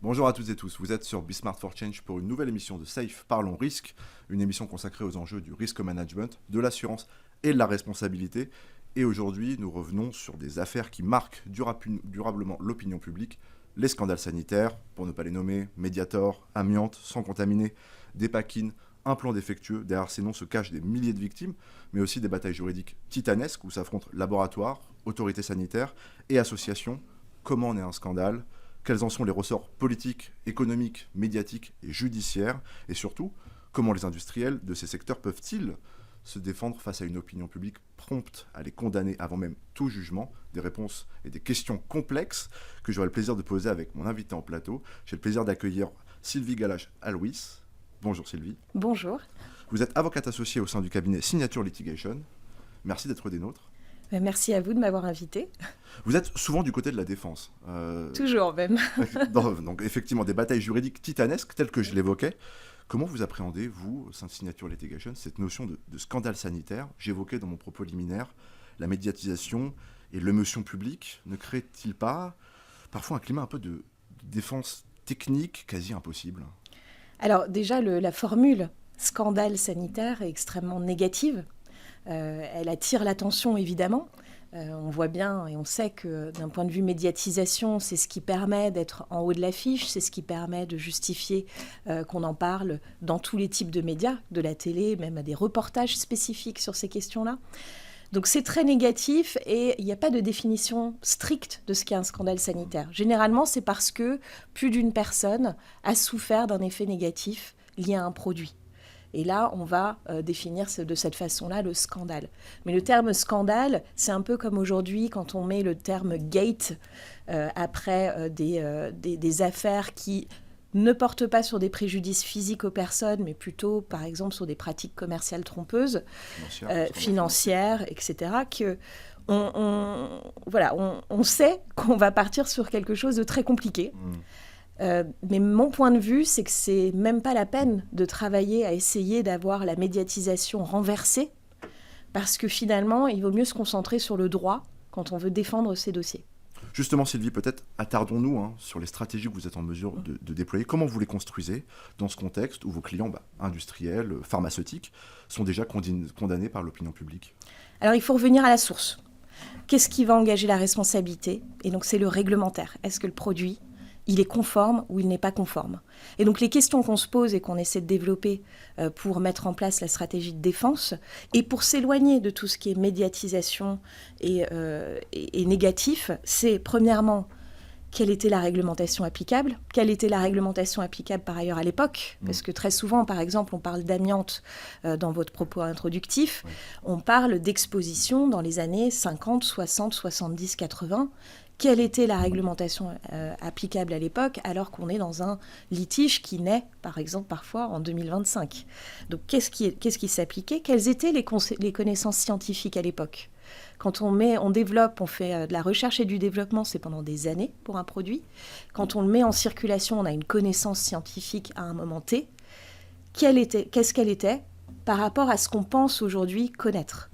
Bonjour à toutes et tous, vous êtes sur Be Smart for Change pour une nouvelle émission de Safe Parlons Risque, une émission consacrée aux enjeux du risk management, de l'assurance et de la responsabilité. Et aujourd'hui, nous revenons sur des affaires qui marquent durablement l'opinion publique, les scandales sanitaires, pour ne pas les nommer, Mediator, amiante, sang contaminé, Dépakine, implants défectueux. Derrière ces noms se cachent des milliers de victimes, mais aussi des batailles juridiques titanesques où s'affrontent laboratoires, autorités sanitaires et associations. Comment naît un scandale ? Quels en sont les ressorts politiques, économiques, médiatiques et judiciaires? Et surtout, comment les industriels de ces secteurs peuvent-ils se défendre face à une opinion publique prompte à les condamner avant même tout jugement? Des réponses et des questions complexes que j'aurai le plaisir de poser avec mon invité en plateau. J'ai le plaisir d'accueillir Sylvie Galache-Alois. Bonjour Sylvie. Bonjour. Vous êtes avocate associée au sein du cabinet Signature Litigation. Merci d'être des nôtres. Merci à vous de m'avoir invité. Vous êtes souvent du côté de la défense. Toujours même. Donc effectivement, des batailles juridiques titanesques, telles que je l'évoquais. Comment vous appréhendez, vous, au sein de Signature Litigation, cette notion de scandale sanitaire? J'évoquais dans mon propos liminaire la médiatisation et l'émotion publique. Ne crée-t-il pas parfois un climat un peu de défense technique quasi impossible? Alors déjà, la formule scandale sanitaire est extrêmement négative. Elle attire l'attention, évidemment. On voit bien et on sait que d'un point de vue médiatisation, c'est ce qui permet d'être en haut de l'affiche, c'est ce qui permet de justifier qu'on en parle dans tous les types de médias, de la télé, même à des reportages spécifiques sur ces questions-là. Donc c'est très négatif et il n'y a pas de définition stricte de ce qu'est un scandale sanitaire. Généralement, c'est parce que plus d'une personne a souffert d'un effet négatif lié à un produit. Et là, on va définir de cette façon-là le scandale. Mais le terme scandale, c'est un peu comme aujourd'hui quand on met le terme gate après des affaires qui ne portent pas sur des préjudices physiques aux personnes, mais plutôt, par exemple, sur des pratiques commerciales trompeuses, financières, etc., on sait qu'on va partir sur quelque chose de très compliqué. Mais mon point de vue, c'est que c'est même pas la peine de travailler à essayer d'avoir la médiatisation renversée, parce que finalement, il vaut mieux se concentrer sur le droit quand on veut défendre ces dossiers. Justement, Sylvie, peut-être attardons-nous sur les stratégies que vous êtes en mesure de déployer. Comment vous les construisez dans ce contexte où vos clients industriels, pharmaceutiques, sont déjà condamnés par l'opinion publique? Alors, il faut revenir à la source. Qu'est-ce qui va engager la responsabilité? Et donc, c'est le réglementaire. Est-ce que le produit il est conforme ou il n'est pas conforme. Et donc les questions qu'on se pose et qu'on essaie de développer pour mettre en place la stratégie de défense et pour s'éloigner de tout ce qui est médiatisation et négatif, c'est premièrement quelle était la réglementation applicable, quelle était la réglementation applicable par ailleurs à l'époque, parce que très souvent, par exemple, on parle d'amiante dans votre propos introductif, on parle d'exposition dans les années 50, 60, 70, 80. Quelle était la réglementation applicable à l'époque, alors qu'on est dans un litige qui naît, par exemple, parfois en 2025. Donc, qu'est-ce qui s'appliquait? Quelles étaient les connaissances scientifiques à l'époque? Quand on développe, on fait de la recherche et du développement, c'est pendant des années pour un produit. Quand on le met en circulation, on a une connaissance scientifique à un moment T. Qu'est-ce qu'elle était par rapport à ce qu'on pense aujourd'hui connaître?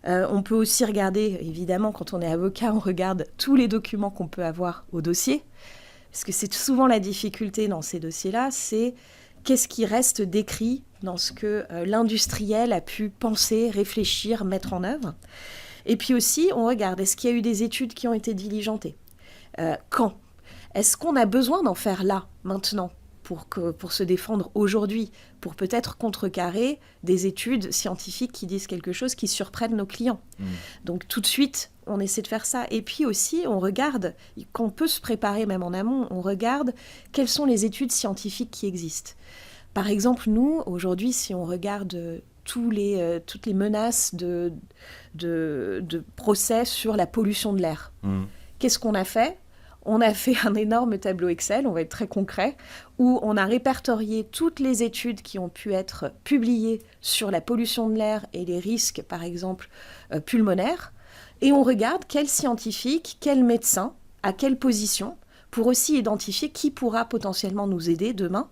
On peut aussi regarder, évidemment, quand on est avocat, on regarde tous les documents qu'on peut avoir au dossier. Parce que c'est souvent la difficulté dans ces dossiers-là, c'est qu'est-ce qui reste décrit dans ce que l'industriel a pu penser, réfléchir, mettre en œuvre. Et puis aussi, on regarde, est-ce qu'il y a eu des études qui ont été diligentées? Quand? Est-ce qu'on a besoin d'en faire là, maintenant, pour se défendre aujourd'hui, pour peut-être contrecarrer des études scientifiques qui disent quelque chose, qui surprennent nos clients. Donc tout de suite, on essaie de faire ça. Et puis aussi, on regarde, qu'on peut se préparer même en amont, on regarde quelles sont les études scientifiques qui existent. Par exemple, nous, aujourd'hui, si on regarde toutes les menaces de procès sur la pollution de l'air, qu'est-ce qu'on a fait ? On a fait un énorme tableau Excel, on va être très concret, où on a répertorié toutes les études qui ont pu être publiées sur la pollution de l'air et les risques, par exemple, pulmonaires. Et on regarde quel scientifique, quel médecin, à quelle position, pour aussi identifier qui pourra potentiellement nous aider demain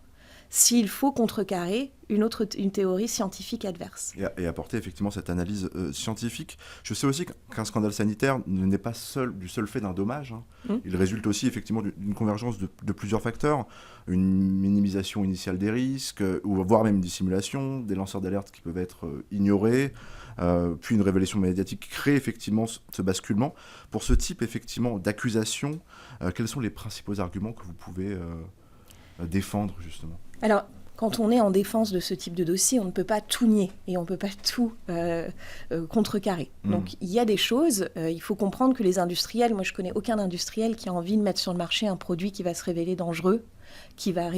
s'il faut contrecarrer une théorie scientifique adverse. Et apporter effectivement cette analyse scientifique. Je sais aussi qu'un scandale sanitaire n'est pas du seul fait d'un dommage. Il résulte aussi effectivement d'une convergence de plusieurs facteurs. Une minimisation initiale des risques, ou voire même une dissimulation, des lanceurs d'alerte qui peuvent être ignorés, puis une révélation médiatique qui crée effectivement ce basculement. Pour ce type effectivement d'accusation, quels sont les principaux arguments que vous pouvez défendre justement ? Alors, quand on est en défense de ce type de dossier, on ne peut pas tout nier et on ne peut pas tout contrecarrer. Donc, il y a des choses, il faut comprendre que les industriels, moi je ne connais aucun industriel qui a envie de mettre sur le marché un produit qui va se révéler dangereux, qui va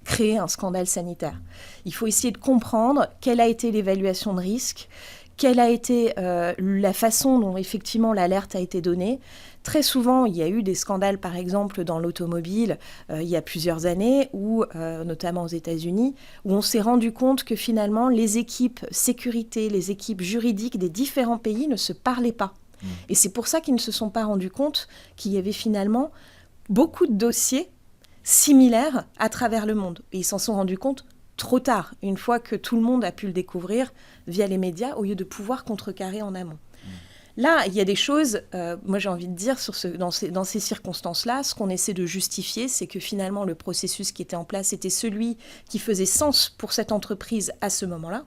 créer un scandale sanitaire. Il faut essayer de comprendre quelle a été l'évaluation de risque, quelle a été la façon dont effectivement l'alerte a été donnée. Très souvent, il y a eu des scandales, par exemple, dans l'automobile, il y a plusieurs années, notamment aux États-Unis, où on s'est rendu compte que finalement, les équipes sécurité, les équipes juridiques des différents pays ne se parlaient pas. Et c'est pour ça qu'ils ne se sont pas rendus compte qu'il y avait finalement beaucoup de dossiers similaires à travers le monde. Et ils s'en sont rendus compte trop tard, une fois que tout le monde a pu le découvrir via les médias, au lieu de pouvoir contrecarrer en amont. Là, il y a des choses, moi j'ai envie de dire, dans ces circonstances-là, ce qu'on essaie de justifier, c'est que finalement le processus qui était en place était celui qui faisait sens pour cette entreprise à ce moment-là.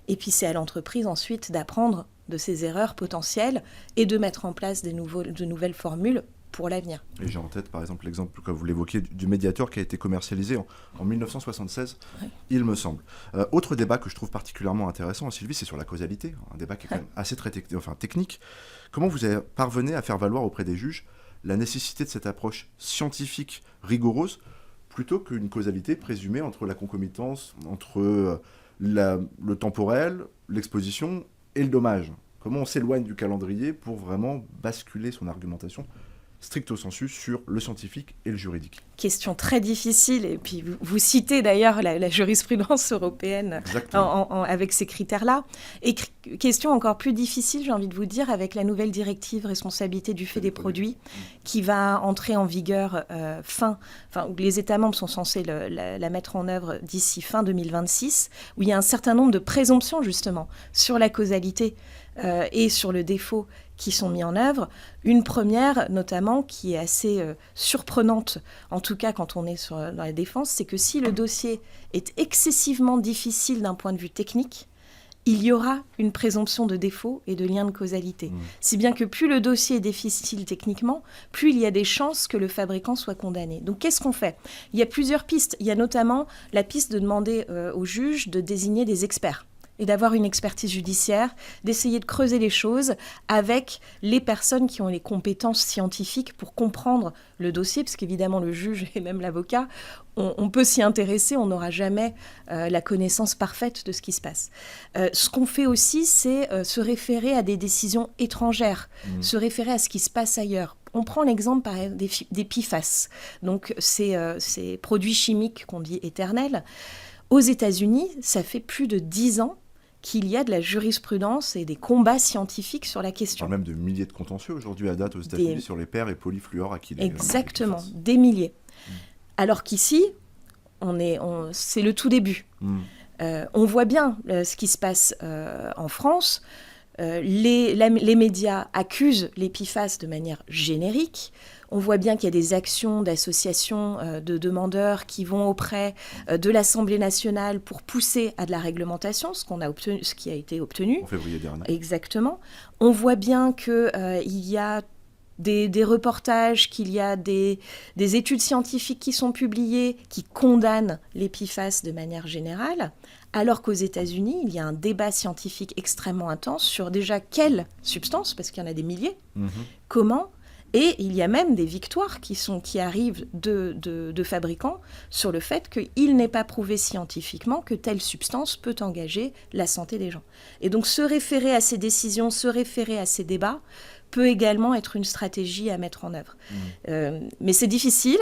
Et puis c'est à l'entreprise ensuite d'apprendre de ses erreurs potentielles et de mettre en place de nouvelles formules pour l'avenir. Et j'ai en tête, par exemple, l'exemple que vous l'évoquiez du Mediator qui a été commercialisé en 1976, il me semble. Autre débat que je trouve particulièrement intéressant, Sylvie, c'est sur la causalité, un débat qui est quand même assez technique. Comment vous parvenez à faire valoir auprès des juges la nécessité de cette approche scientifique rigoureuse plutôt qu'une causalité présumée entre la concomitance, entre le temporel, l'exposition et le dommage ? Comment on s'éloigne du calendrier pour vraiment basculer son argumentation stricto sensu sur le scientifique et le juridique? Question très difficile, et puis vous citez d'ailleurs la jurisprudence européenne avec ces critères-là. Et question encore plus difficile, j'ai envie de vous dire, avec la nouvelle directive responsabilité du fait des produits qui va entrer en vigueur où les États membres sont censés la mettre en œuvre d'ici fin 2026, où il y a un certain nombre de présomptions justement sur la causalité et sur le défaut qui sont mis en œuvre. Une première, notamment, qui est assez surprenante, en tout cas quand on est dans la défense, c'est que si le dossier est excessivement difficile d'un point de vue technique, il y aura une présomption de défaut et de lien de causalité. Si bien que plus le dossier est difficile techniquement, plus il y a des chances que le fabricant soit condamné. Donc qu'est-ce qu'on fait ? Il y a plusieurs pistes. Il y a notamment la piste de demander au juge de désigner des experts et d'avoir une expertise judiciaire, d'essayer de creuser les choses avec les personnes qui ont les compétences scientifiques pour comprendre le dossier, parce qu'évidemment le juge et même l'avocat, on peut s'y intéresser, on n'aura jamais la connaissance parfaite de ce qui se passe. Ce qu'on fait aussi, c'est se référer à des décisions étrangères, se référer à ce qui se passe ailleurs. On prend l'exemple des PFAS, donc ces produits chimiques qu'on dit éternels. Aux États-Unis, ça fait plus de 10 ans qu'il y a de la jurisprudence et des combats scientifiques sur la question. On parle même de milliers de contentieux aujourd'hui à date aux États-Unis sur les per et polyfluoroalkylés. Exactement, des milliers. Alors qu'ici, c'est le tout début. On voit bien ce qui se passe en France. Les médias accusent les PFAS de manière générique. On voit bien qu'il y a des actions d'associations de demandeurs qui vont auprès de l'Assemblée nationale pour pousser à de la réglementation, ce qui a été obtenu. En février dernier. Exactement. On voit bien qu'il y a des reportages, qu'il y a des études scientifiques qui sont publiées, qui condamnent les PFAS de manière générale, alors qu'aux États-Unis, il y a un débat scientifique extrêmement intense sur déjà quelles substances, parce qu'il y en a des milliers, comment. Et il y a même des victoires qui arrivent de fabricants sur le fait qu'il n'est pas prouvé scientifiquement que telle substance peut engager la santé des gens. Et donc se référer à ces décisions, se référer à ces débats peut également être une stratégie à mettre en œuvre. Mais c'est difficile.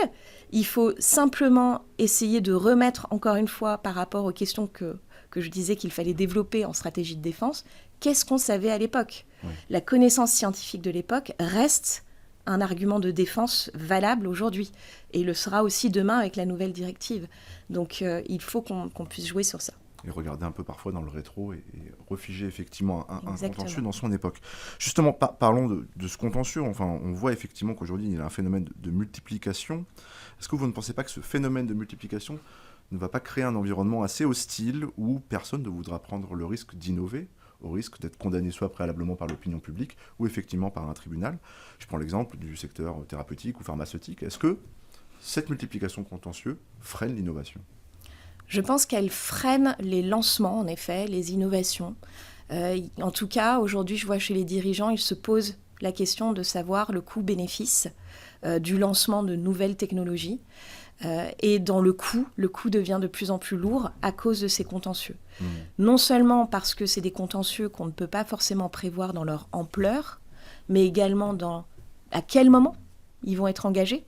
Il faut simplement essayer de remettre, encore une fois, par rapport aux questions que je disais qu'il fallait développer en stratégie de défense, qu'est-ce qu'on savait à l'époque ? La connaissance scientifique de l'époque reste un argument de défense valable aujourd'hui et le sera aussi demain avec la nouvelle directive. Donc il faut qu'on puisse jouer sur ça. Et regarder un peu parfois dans le rétro et refiger effectivement un Exactement. contentieux dans son époque. Justement, parlons de ce contentieux. Enfin, on voit effectivement qu'aujourd'hui, il y a un phénomène de multiplication. Est-ce que vous ne pensez pas que ce phénomène de multiplication ne va pas créer un environnement assez hostile où personne ne voudra prendre le risque d'innover, au risque d'être condamné soit préalablement par l'opinion publique ou effectivement par un tribunal? Je prends l'exemple du secteur thérapeutique ou pharmaceutique. Est-ce que cette multiplication contentieux freine l'innovation? Je pense qu'elle freine les lancements, en effet, les innovations. En tout cas, aujourd'hui, je vois chez les dirigeants, ils se posent la question de savoir le coût-bénéfice du lancement de nouvelles technologies. Et dans le coût devient de plus en plus lourd à cause de ces contentieux. Non seulement parce que c'est des contentieux qu'on ne peut pas forcément prévoir dans leur ampleur, mais également dans à quel moment ils vont être engagés.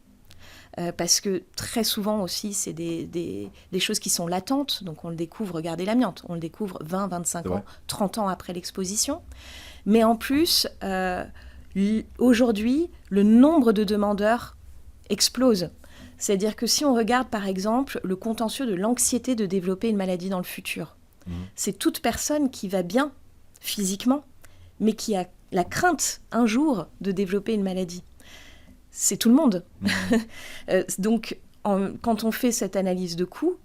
Parce que très souvent aussi, c'est des choses qui sont latentes. Donc on le découvre, regardez l'amiante, on le découvre 20, 25 ans, 30 ans après l'exposition. Mais en plus, aujourd'hui, le nombre de demandeurs explose. C'est-à-dire que si on regarde par exemple le contentieux de l'anxiété de développer une maladie dans le futur, c'est toute personne qui va bien physiquement, mais qui a la crainte un jour de développer une maladie. C'est tout le monde. Donc, quand on fait cette analyse de coût,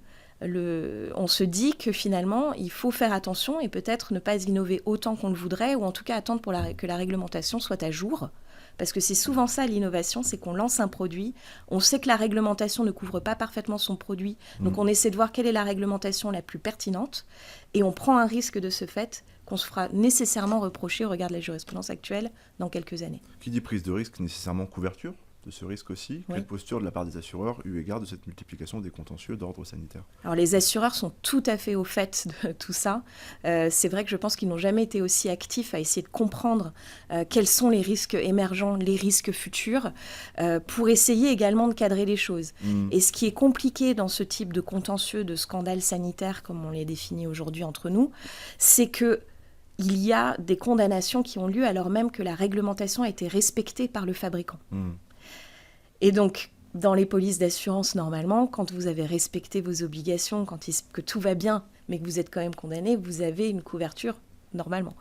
on se dit que finalement, il faut faire attention et peut-être ne pas innover autant qu'on le voudrait, ou en tout cas attendre que la réglementation soit à jour. Parce que c'est souvent ça l'innovation, c'est qu'on lance un produit, on sait que la réglementation ne couvre pas parfaitement son produit, donc on essaie de voir quelle est la réglementation la plus pertinente, et on prend un risque de ce fait qu'on se fera nécessairement reprocher au regard de la jurisprudence actuelle dans quelques années. Qui dit prise de risque, nécessairement couverture de ce risque aussi. Oui. Quelle posture de la part des assureurs eu égard de cette multiplication des contentieux d'ordre sanitaire? Alors les assureurs sont tout à fait au fait de tout ça. C'est vrai que je pense qu'ils n'ont jamais été aussi actifs à essayer de comprendre quels sont les risques émergents, les risques futurs, pour essayer également de cadrer les choses. Et ce qui est compliqué dans ce type de contentieux, de scandale sanitaire, comme on les définit aujourd'hui entre nous, c'est que il y a des condamnations qui ont lieu alors même que la réglementation a été respectée par le fabricant. Et donc, dans les polices d'assurance, normalement, quand vous avez respecté vos obligations, que tout va bien, mais que vous êtes quand même condamné, vous avez une couverture normalement.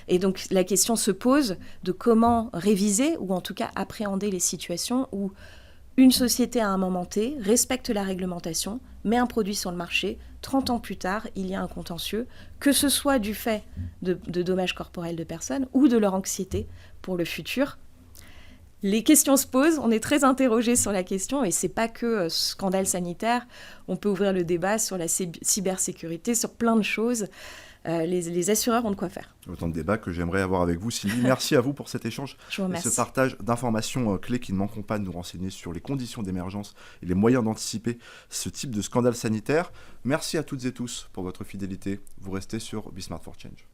Et donc, la question se pose de comment réviser, ou en tout cas appréhender les situations où une société, à un moment T, respecte la réglementation, met un produit sur le marché, 30 ans plus tard, il y a un contentieux, que ce soit du fait de dommages corporels de personnes ou de leur anxiété pour le futur. Les questions se posent, on est très interrogé sur la question, et c'est pas que scandale sanitaire, on peut ouvrir le débat sur la cybersécurité, sur plein de choses. Les assureurs ont de quoi faire. Autant de débats que j'aimerais avoir avec vous, Sylvie. Merci à vous pour cet échange et ce partage d'informations clés qui ne manqueront pas de nous renseigner sur les conditions d'émergence et les moyens d'anticiper ce type de scandale sanitaire. Merci à toutes et tous pour votre fidélité. Vous restez sur Be Smart for Change.